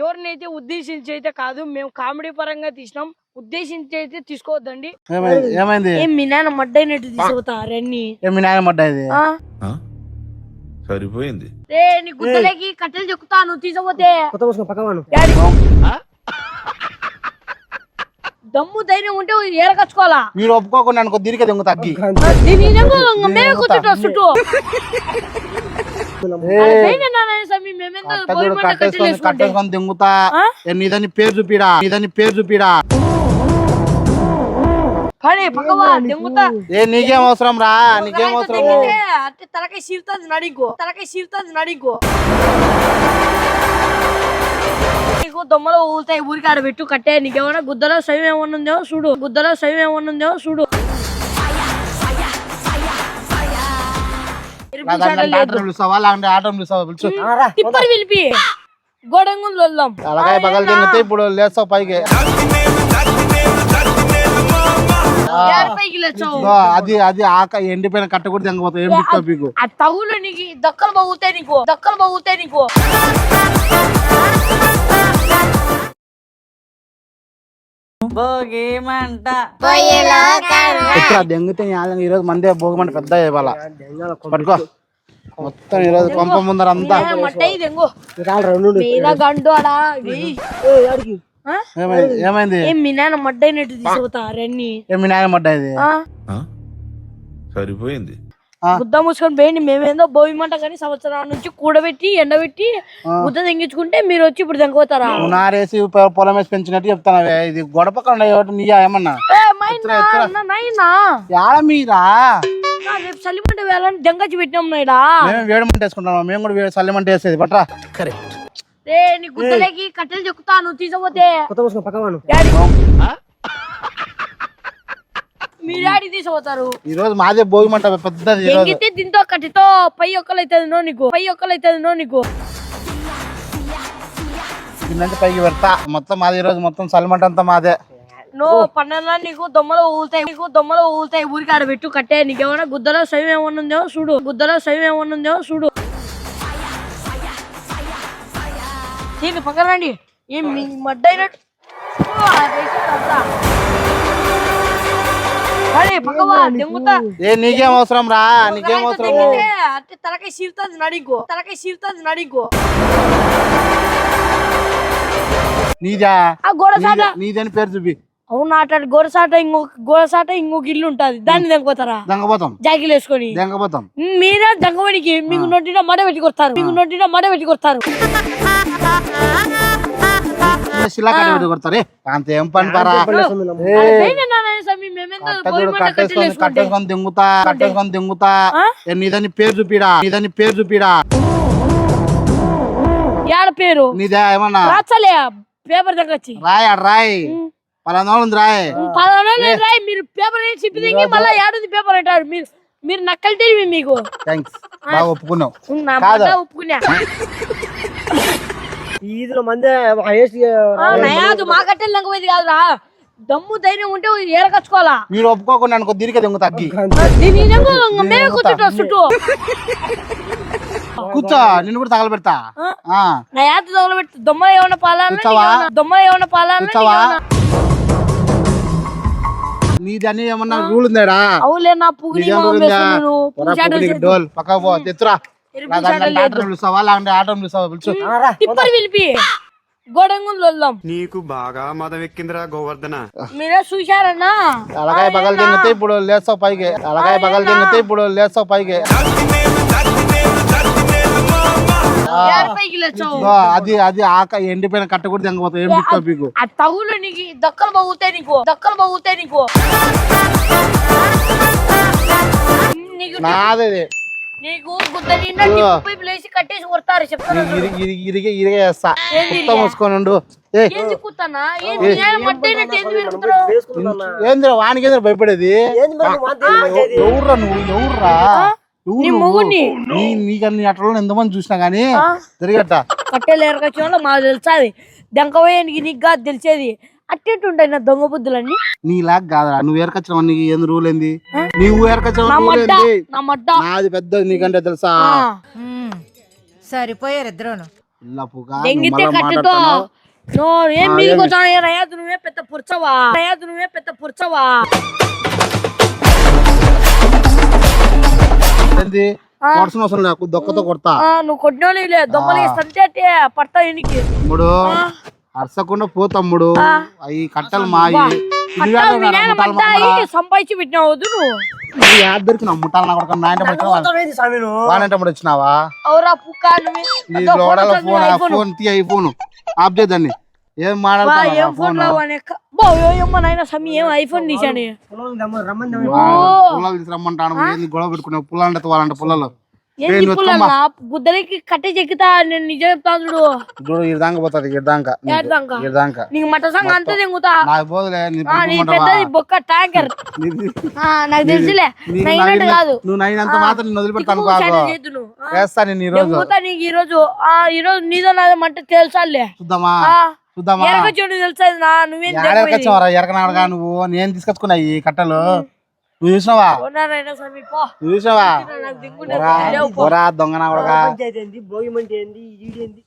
ఎవరినైతే ఉద్దేశించి అయితే కాదు, మేము కామెడీ పరంగా తీసినాం, ఉద్దేశించి అయితే తీసుకోవద్దండి. ఏమైంది? ఏం మీ నాన్న మడ్డైనట్టు తీసుకుతారు అన్ని. మీ నాయన మడ్డది సరిపోయింది. రే నీ గుద్దలేకి కట్టెలు చెక్కుతా, నువ్వు తీసుకోపోతే దమ్ము ధైర్యం ఉంటే ఏరకచ్చుకోవాలా. మీరు ఒప్పుకోకుండా అనుకో దీనికే దొంగ తగ్గి మేమే కూర్చుంటాం చుట్టూ కట్టేసుకొని దొంగతా. నీదని పేరు చూపిడా, నీదని పేరు చూపిడా. నీకేం అవసరం రా, నీకేం అవసరం? అంటే తలకాయ సీరుతుంది నడికో, తలకాయ సీరుతుంది నడికో. నీకు దొమ్మలో ఊగుతాయి, ఊరికి ఆడ పెట్టు కట్టే. నీకేమన్నా గుద్దలో సైవం ఏమన్నా ఉందో చూడు, గుద్దలో సైవం ఏమన్నా ఉందో చూడు. తిప్పని పిలిపి గోడంగులు వెళ్దాం. అలాగే పగలు తింగితే ఇప్పుడు లేస్తావు పైకి. అది అది ఆక ఎండిపోయిన కట్ట కూడా తెంగపోతావు. ఏం చెప్తావు మీకు? ఆ తగులు నీకు దక్కలు బాగుతాయి, నీకు దక్కలు బాగుతాయి నీకు. దెంగితే ఈరోజు మందే భోగమంట పెద్ద ఇవ్వాల. పట్టుకో మొత్తం ఈరోజు పంప ముందర అంతా. ఏమైంది? మీ నాన్న మడ్డైనట్టు తీసుకుతారు అన్ని. మీ నాయన మడ్డది సరిపోయింది. బుద్ధ మూసుకొని పోయింది. మేమేందో భోగి మంట కానీ సంవత్సరాల నుంచి కూడబెట్టి ఎండబెట్టి బుద్ధ తెంగించుకుంటే మీరు వచ్చి ఇప్పుడు తెంగపోతారా? నారేసి పొలం వేసి పెంచినట్టు చెప్తాను. ఇది గొడపకండి నీ ఏమన్నా మీరా రేపు చల్లిమంట వేయాలని దెంగచ్చి పెట్టినాం నాయడా. మేము వేడిమంట వేసుకుంటాం. మేము కూడా చల్లిమంట వేసేది పట్రా. రే నీ గుద్దలేకి కట్టెలు చెక్కుతా, నువ్వు తీసుకోపోతే మీరాడి తీసుకోపోతారు. ఈ రోజు మాదే భోగి మంట పెద్దది. ఎంగితే దీంతో కట్టితో పై ఒక్కలైతుంది నో నీకు, పై ఒక్కలైతుంది నో నీకు. పైకి పెడతా మొత్తం మాది. ఈ రోజు మొత్తం చల్లిమంట అంతా మాదే. నో పన్నెండు నీకు దొమ్మలో ఊగుతాయి, నీకు దొమ్మలో ఊగుతాయి. ఊరికి ఆడ పెట్టు కట్టే. నీకేమన్నా గుద్దలో సైవం ఏమన్నా ఉందో చూడు, గుద్దలో సైవం ఏమన్నా ఉందో చూడు. దీన్ని పక్కన రండి. ఏం మడ్డైనట్టు నీకేం అవసరం రా, నీకేం అవసరం? అంటే తలకాయ సీరుతుంది నడికో, తలకాయ సీరుతుంది నడికో. నీదా ఆ గోడసాట నీదని పేరు చూపి. అవును అట్లాంటి గోడసాట ఇంకొక ఇల్లు ఉంటది, దాన్ని దెంగపోతారా? దెంగపోతాం. జాకిలు వేసుకొని దెంగపోతాం. మీరే దెంగవనికి మీకు నొట్టిన మడ పెట్టి కొడతారు, మీకు నొట్టిన మడ పెట్టి కొడతారు. కొడతారే అంత ఏం పని పరా. కట్టేసుకొని దెంగుతా, కట్టేసుకొని దెంగుతా. నీదని పేరు చూపిడా, నీదని పేరు చూపిడా. ఏడ పేరు నీదా ఏమన్నా రాచలే? పేపర్ దగ్గర రాయ్, రాయ్ పలానా ఉంది రాయ్, రాయ్. మీరు పేపర్ చెప్పి మళ్ళీ ఏడుంది పేపర్ అంటారు. మీరు నక్కలు తెలివి మీకు. థ్యాంక్స్, బాగా ఒప్పుకున్నావు. ఒప్పుకున్నా. ఈదులో మందే మా కట్టెలు లంకపోయింది కాదురా. దమ్ము ధైర్యం ఉంటే ఏరకచ్చుకోవాలా. మీరు ఒప్పుకోకుండా అనుకో దీనికే దొంగ తగ్గి మేమే కూర్చుంటాం చుట్టూ. కూర్చో, నిన్ను కూడా తగలబెడతా. నా యాత తగలబెడతా. దొమ్మలు ఏమన్నా పాలా, దొమ్మలు ఏమన్నా పాలా. నీదని ఏమన్నా రూల్ ఉందాడా? అవులే నా పువ్వు డోల్ పక్క పో తెచ్చురా. తిప్పని పిలిపి గోడంగులు వెళ్దాం. నీకు బాగా మదం ఎక్కిందిరా గోవర్ధన. మీరే చూశారన్నా? అలాగే పగలు తింగితే ఇప్పుడు లేస్తావు పైకి. అలాగే పగలు తింగితే ఇప్పుడు లేస్తావు పైకి. అది అది ఆక ఎండిపోయిన కట్ట కూడా తెంగపోతావు. ఏం చెప్తావు మీకు? ఆ తగులు నీకు దక్కలు బాగుతాయి, నీకు దక్కలు బాగుతాయి నీకు. నాదే నీకు గుద్ద నిండా ప్లేసి కట్టేసి కొడతారు. చెప్తాను ఇరిగేస్తా. మూసుకొని ఏంద్రా వానికేంద్ర భయపడేది? ఎవర్రా నువ్వు? ఎవర్రా నీకన్నా అట్లా ఎంతమంది చూసినా గానీ తిరిగట్ట కట్టెలు ఎరకొచ్చిన మాకు తెలుసాది. దెంకపోయానికి నీకు కాదు తెలిసేది. అట్టేటుంటాయి నా దొంగ బుద్ధులన్నీ. నీలాగా కాదురా, నువ్వు ఏరకొచ్చిన నీకు ఏం రూల్ ఏంది? నువ్వు ఏరకొచ్చిన నాది పెద్ద నీకంటే తెలుసా? సరిపోయారు ఇద్దరును. ఇలా పుగా దెంగితే కట్టెతో ఏం మీకు రయాదు నువ్వే పెద్ద పుర్చవా కొడుతున్న అవసరం లేదు దొక్కతో కొడతా నువ్వు కొట్టినోళ్ళు దొమ్మలు సంతే పడతావు ఎనికి తమ్ముడు అరసకుండా పో తమ్ముడు అవి కట్టలు మాయి సంపాదించి పెట్టినావు నువ్వు దొరికినా ముట్టాలి నా కొడుకు నా ఇంటి వచ్చినావా అవురా పుక్క నీ లోడల ఫోన్ తీ ఐఫోన్ ఆఫ్ చేద్దాన్ని ఏం మాట్లాడతా ఫోన్ నాయన సమీ ఏం ఐఫోన్ తీసాను పుల్లలు తీసుకురమ్మంటాను ఏంది గొడవ పెట్టుకున్నావు పుల్లంటే తోవాలంటే పుల్లలు గుద్దరికి కట్టె చెక్కుతా నేను నిజం చెప్తాను చూడు చూడు ఇదాకా పోతుంది ఇదాకా నీకు మట సంగ అంతా తెంగుతా నాకు పోదులే నీ పెద్దది బొక్క ట్యాంకర్ నాకు తెలుసులే నైనట్టు కాదు నువ్వు నైనంత మాత్రం నేను వదిలిపెడతాను వేస్తా నేను ఈ రోజు నీకు ఈ రోజు నీదో నాదో మంట తెలుసాలే చూద్దామా చూడు తెలుసా నువ్వేం ఎరకనాడుగా నువ్వు నేను తీసుకొచ్చుకున్నా ఈ కట్టలు నువ్వు చూసినావా దొంగ నా కొడుకా భోగి మంటే ఏంది